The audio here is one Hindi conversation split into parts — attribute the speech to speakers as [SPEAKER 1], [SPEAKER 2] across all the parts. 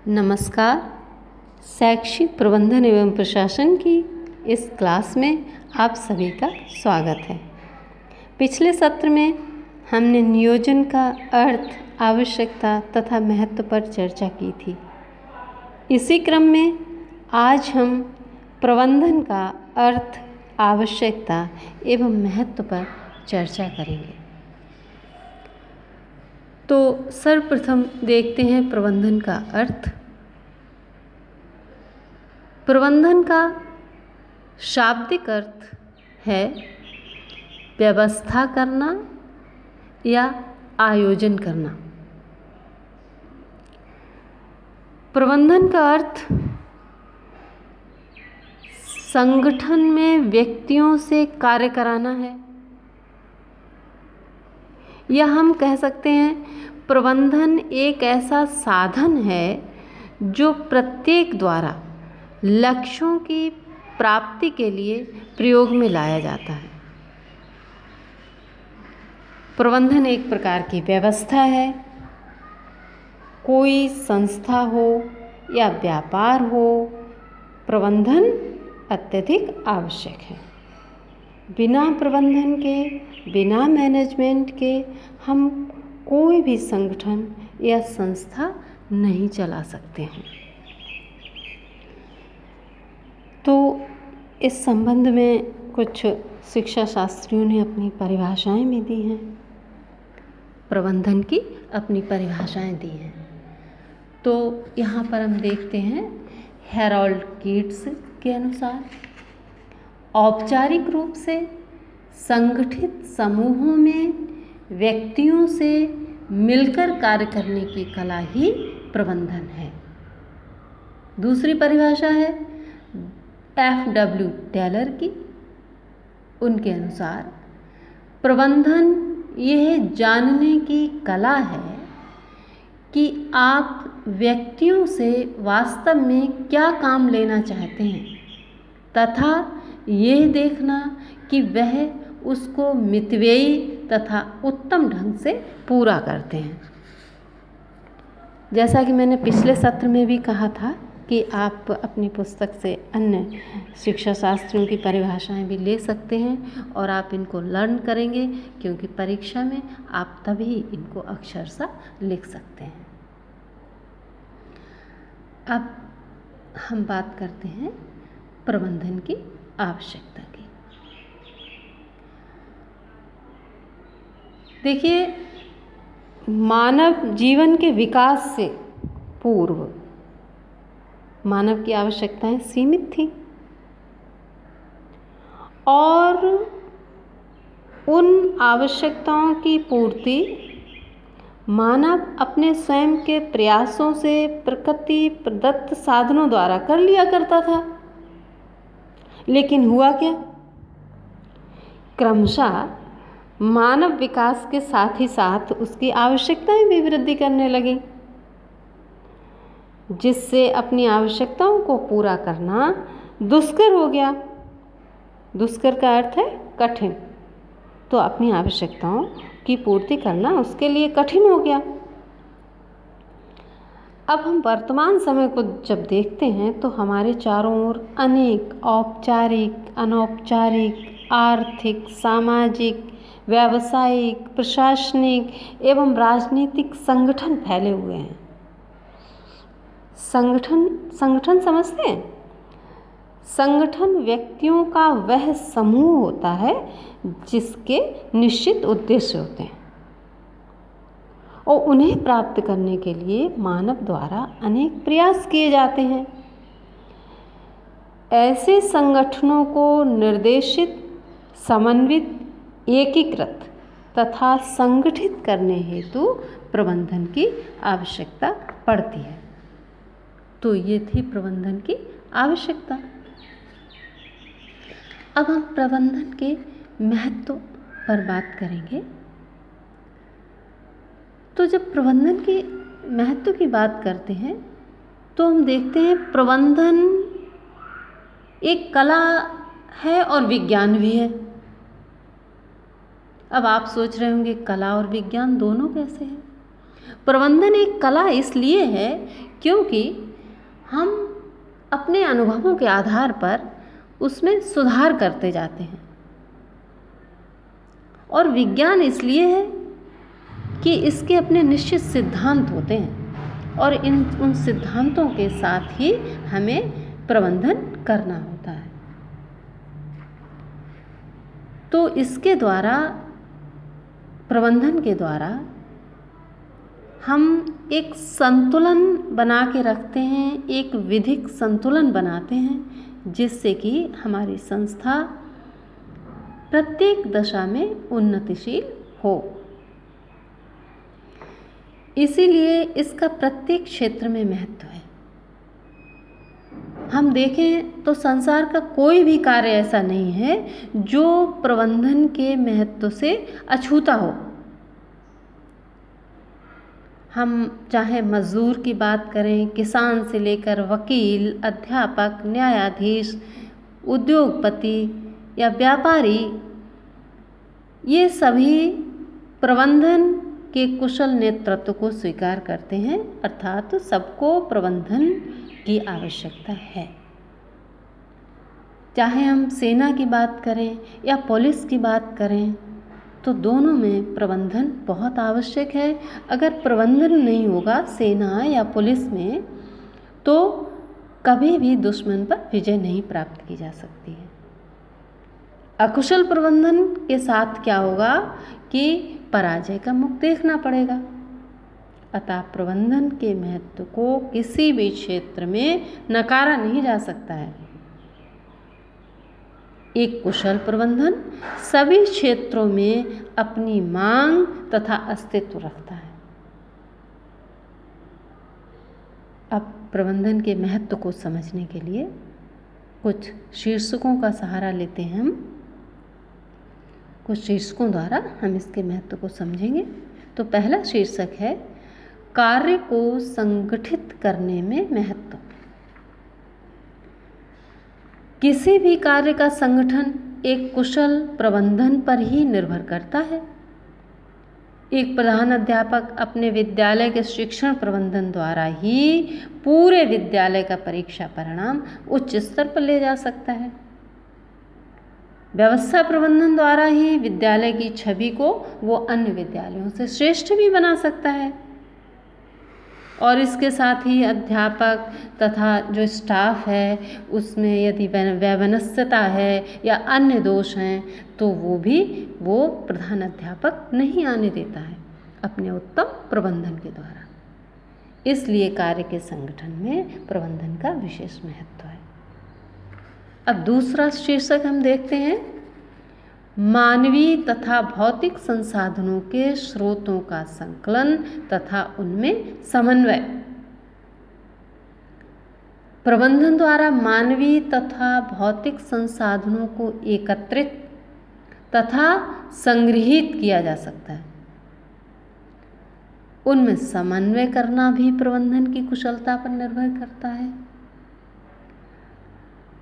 [SPEAKER 1] नमस्कार। शैक्षिक प्रबंधन एवं प्रशासन की इस क्लास में आप सभी का स्वागत है। पिछले सत्र में हमने नियोजन का अर्थ, आवश्यकता तथा महत्व पर चर्चा की थी। इसी क्रम में आज हम प्रबंधन का अर्थ, आवश्यकता एवं महत्व पर चर्चा करेंगे। तो सर्वप्रथम देखते हैं प्रबंधन का अर्थ। प्रबंधन का शाब्दिक अर्थ है व्यवस्था करना या आयोजन करना। प्रबंधन का अर्थ संगठन में व्यक्तियों से कार्य कराना है, या हम कह सकते हैं प्रबंधन एक ऐसा साधन है जो प्रत्येक द्वारा लक्ष्यों की प्राप्ति के लिए प्रयोग में लाया जाता है। प्रबंधन एक प्रकार की व्यवस्था है। कोई संस्था हो या व्यापार हो, प्रबंधन अत्यधिक आवश्यक है। बिना प्रबंधन के, बिना मैनेजमेंट के हम कोई भी संगठन या संस्था नहीं चला सकते हैं। तो इस संबंध में कुछ शिक्षा शास्त्रियों ने अपनी परिभाषाएं भी दी हैं। प्रबंधन की अपनी परिभाषाएं दी हैं। तो यहाँ पर हम देखते हैं हेरोल्ड कीट्स के अनुसार औपचारिक रूप से संगठित समूहों में व्यक्तियों से मिलकर कार्य करने की कला ही प्रबंधन है। दूसरी परिभाषा है F.W. टेलर की। उनके अनुसार प्रबंधन यह जानने की कला है कि आप व्यक्तियों से वास्तव में क्या काम लेना चाहते हैं तथा यह देखना कि वह उसको मितव्ययी तथा उत्तम ढंग से पूरा करते हैं। जैसा कि मैंने पिछले सत्र में भी कहा था कि आप अपनी पुस्तक से अन्य शिक्षा शास्त्रियों की परिभाषाएं भी ले सकते हैं और आप इनको लर्न करेंगे, क्योंकि परीक्षा में आप तभी इनको अक्षरशः लिख सकते हैं। अब हम बात करते हैं प्रबंधन की आवश्यकता की। देखिए, मानव जीवन के विकास से पूर्व मानव की आवश्यकताएं सीमित थी और उन आवश्यकताओं की पूर्ति मानव अपने स्वयं के प्रयासों से प्रकृति प्रदत्त साधनों द्वारा कर लिया करता था। लेकिन हुआ क्या? क्रमशः मानव विकास के साथ ही साथ उसकी आवश्यकताएं भी वृद्धि करने लगी, जिससे अपनी आवश्यकताओं को पूरा करना दुष्कर हो गया। दुष्कर का अर्थ है कठिन। तो अपनी आवश्यकताओं की पूर्ति करना उसके लिए कठिन हो गया। अब हम वर्तमान समय को जब देखते हैं तो हमारे चारों ओर अनेक औपचारिक, अनौपचारिक, आर्थिक, सामाजिक, व्यावसायिक, प्रशासनिक एवं राजनीतिक संगठन फैले हुए हैं। संगठन समझते हैं? संगठन व्यक्तियों का वह समूह होता है जिसके निश्चित उद्देश्य होते हैं और उन्हें प्राप्त करने के लिए मानव द्वारा अनेक प्रयास किए जाते हैं। ऐसे संगठनों को निर्देशित, समन्वित, एकीकृत तथा संगठित करने हेतु प्रबंधन की आवश्यकता पड़ती है। तो ये थी प्रबंधन की आवश्यकता। अब हम प्रबंधन के महत्व पर बात करेंगे। तो जब प्रबंधन के महत्व की बात करते हैं तो हम देखते हैं प्रबंधन एक कला है और विज्ञान भी है। अब आप सोच रहे होंगे कला और विज्ञान दोनों कैसे हैं? प्रबंधन एक कला इसलिए है क्योंकि हम अपने अनुभवों के आधार पर उसमें सुधार करते जाते हैं। और विज्ञान इसलिए है कि इसके अपने निश्चित सिद्धांत होते हैं और उन सिद्धांतों के साथ ही हमें प्रबंधन करना होता है। तो इसके द्वारा, प्रबंधन के द्वारा हम एक संतुलन बना के रखते हैं, एक विधिक संतुलन बनाते हैं, जिससे कि हमारी संस्था प्रत्येक दशा में उन्नतिशील हो। इसीलिए इसका प्रत्येक क्षेत्र में महत्व है। हम देखें तो संसार का कोई भी कार्य ऐसा नहीं है जो प्रबंधन के महत्व से अछूता हो। हम चाहे मजदूर की बात करें, किसान से लेकर वकील, अध्यापक, न्यायाधीश, उद्योगपति या व्यापारी, ये सभी प्रबंधन के कुशल नेतृत्व को स्वीकार करते हैं, अर्थात सबको प्रबंधन की आवश्यकता है। चाहे हम सेना की बात करें या पुलिस की बात करें, तो दोनों में प्रबंधन बहुत आवश्यक है। अगर प्रबंधन नहीं होगा सेना या पुलिस में, तो कभी भी दुश्मन पर विजय नहीं प्राप्त की जा सकती है। अकुशल प्रबंधन के साथ क्या होगा कि पराजय का मुख देखना पड़ेगा। अतः प्रबंधन के महत्व को किसी भी क्षेत्र में नकारा नहीं जा सकता है। एक कुशल प्रबंधन सभी क्षेत्रों में अपनी मांग तथा अस्तित्व रखता है। अब प्रबंधन के महत्व को समझने के लिए कुछ शीर्षकों का सहारा लेते हैं हम। कुछ शीर्षकों द्वारा हम इसके महत्व को समझेंगे। तो पहला शीर्षक है कार्य को संगठित करने में महत्व। किसी भी कार्य का संगठन एक कुशल प्रबंधन पर ही निर्भर करता है। एक प्रधान अध्यापक अपने विद्यालय के शिक्षण प्रबंधन द्वारा ही पूरे विद्यालय का परीक्षा परिणाम उच्च स्तर पर ले जा सकता है। व्यवस्था प्रबंधन द्वारा ही विद्यालय की छवि को वो अन्य विद्यालयों से श्रेष्ठ भी बना सकता है। और इसके साथ ही अध्यापक तथा जो स्टाफ है उसमें यदि वैमनस्यता है या अन्य दोष हैं, तो वो प्रधान अध्यापक नहीं आने देता है अपने उत्तम प्रबंधन के द्वारा। इसलिए कार्य के संगठन में प्रबंधन का विशेष महत्व है। अब दूसरा शीर्षक हम देखते हैं मानवीय तथा भौतिक संसाधनों के स्रोतों का संकलन तथा उनमें समन्वय। प्रबंधन द्वारा मानवीय तथा भौतिक संसाधनों को एकत्रित तथा संग्रहित किया जा सकता है। उनमें समन्वय करना भी प्रबंधन की कुशलता पर निर्भर करता है।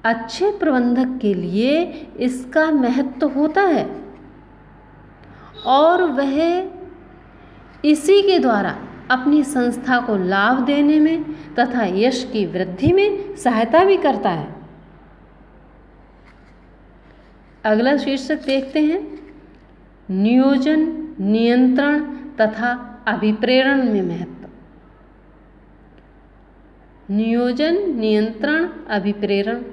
[SPEAKER 1] अच्छे प्रबंधक के लिए इसका महत्व होता है और वह इसी के द्वारा अपनी संस्था को लाभ देने में तथा यश की वृद्धि में सहायता भी करता है। अगला शीर्षक देखते हैं नियोजन, नियंत्रण तथा अभिप्रेरण में महत्व। नियोजन, नियंत्रण, अभिप्रेरण।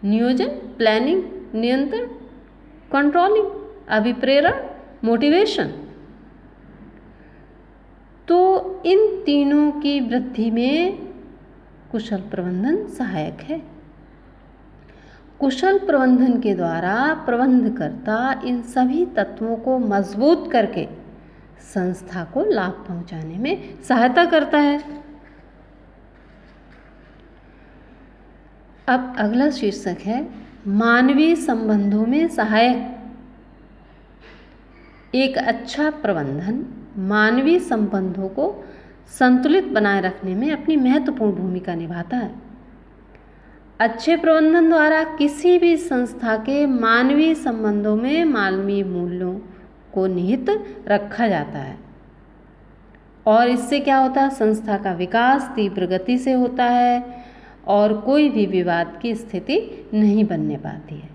[SPEAKER 1] नियोजन प्लानिंग, नियंत्रण कंट्रोलिंग, अभिप्रेरण मोटिवेशन। तो इन तीनों की वृद्धि में कुशल प्रबंधन सहायक है। कुशल प्रबंधन के द्वारा प्रबंधकर्ता इन सभी तत्वों को मजबूत करके संस्था को लाभ पहुंचाने में सहायता करता है। अब अगला शीर्षक है मानवीय संबंधों में सहायक। एक अच्छा प्रबंधन मानवीय संबंधों को संतुलित बनाए रखने में अपनी महत्वपूर्ण भूमिका निभाता है। अच्छे प्रबंधन द्वारा किसी भी संस्था के मानवीय संबंधों में मानवीय मूल्यों को निहित रखा जाता है। और इससे क्या होता है, संस्था का विकास तीव्र गति से होता है और कोई भी विवाद की स्थिति नहीं बनने पाती है।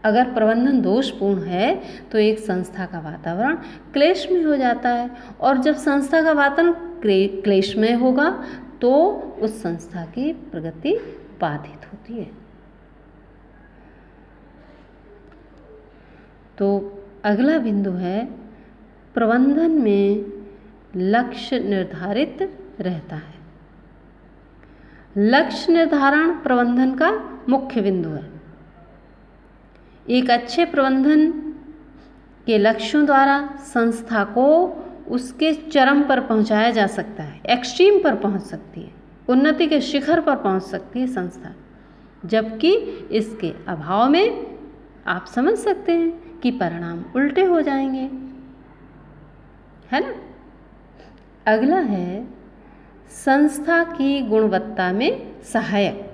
[SPEAKER 1] अगर प्रबंधन दोषपूर्ण है तो एक संस्था का वातावरण क्लेशमय हो जाता है, और जब संस्था का वातावरण क्लेशमय होगा तो उस संस्था की प्रगति बाधित होती है। तो अगला बिंदु है, प्रबंधन में लक्ष्य निर्धारित रहता है। लक्ष्य निर्धारण प्रबंधन का मुख्य बिंदु है। एक अच्छे प्रबंधन के लक्ष्यों द्वारा संस्था को उसके चरम पर पहुंचाया जा सकता है, एक्सट्रीम पर पहुंच सकती है, उन्नति के शिखर पर पहुंच सकती है संस्था। जबकि इसके अभाव में आप समझ सकते हैं कि परिणाम उल्टे हो जाएंगे, है ना। अगला है, संस्था की गुणवत्ता में सहायक।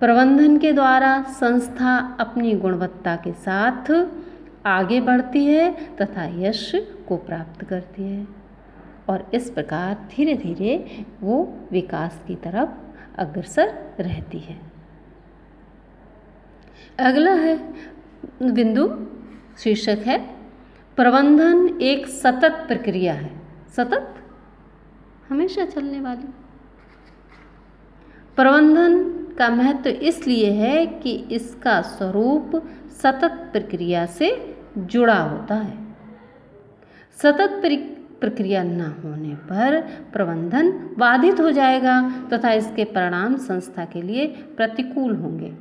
[SPEAKER 1] प्रबंधन के द्वारा संस्था अपनी गुणवत्ता के साथ आगे बढ़ती है तथा यश को प्राप्त करती है, और इस प्रकार धीरे धीरे वो विकास की तरफ अग्रसर रहती है। अगला है बिंदु, शीर्षक है, प्रबंधन एक सतत प्रक्रिया है। सतत, हमेशा चलने वाली। प्रबंधन का महत्व इसलिए है कि इसका स्वरूप सतत प्रक्रिया से जुड़ा होता है। सतत प्रक्रिया न होने पर प्रबंधन बाधित हो जाएगा तथा इसके परिणाम संस्था के लिए प्रतिकूल होंगे।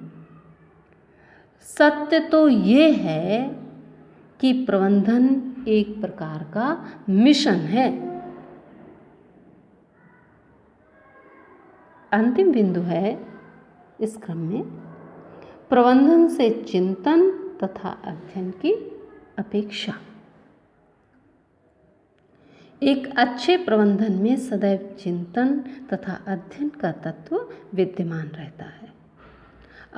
[SPEAKER 1] सत्य तो ये है कि प्रबंधन एक प्रकार का मिशन है। अंतिम बिंदु है इस क्रम में, प्रबंधन से चिंतन तथा अध्ययन की अपेक्षा। एक अच्छे प्रबंधन में सदैव चिंतन तथा अध्ययन का तत्व विद्यमान रहता है।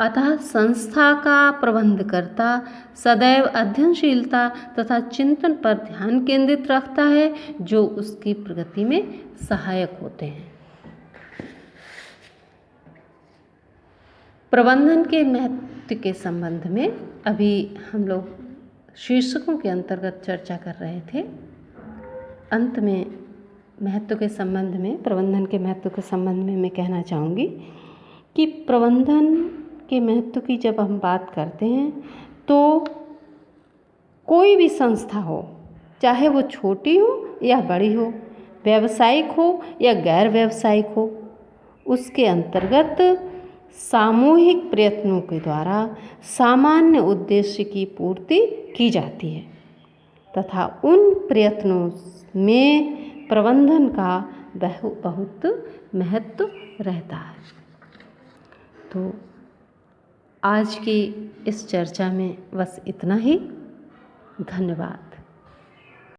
[SPEAKER 1] अतः संस्था का प्रबंधकर्ता सदैव अध्ययनशीलता तथा चिंतन पर ध्यान केंद्रित रखता है, जो उसकी प्रगति में सहायक होते हैं। प्रबंधन के महत्व के संबंध में अभी हम लोग शीर्षकों के अंतर्गत चर्चा कर रहे थे। अंत में महत्व के संबंध में, प्रबंधन के महत्व के संबंध में मैं कहना चाहूँगी कि प्रबंधन के महत्व की जब हम बात करते हैं तो कोई भी संस्था हो, चाहे वो छोटी हो या बड़ी हो, व्यावसायिक हो या गैर व्यावसायिक हो, उसके अंतर्गत सामूहिक प्रयत्नों के द्वारा सामान्य उद्देश्य की पूर्ति की जाती है तथा उन प्रयत्नों में प्रबंधन का बहुत महत्व रहता है। तो आज की इस चर्चा में बस इतना ही। धन्यवाद।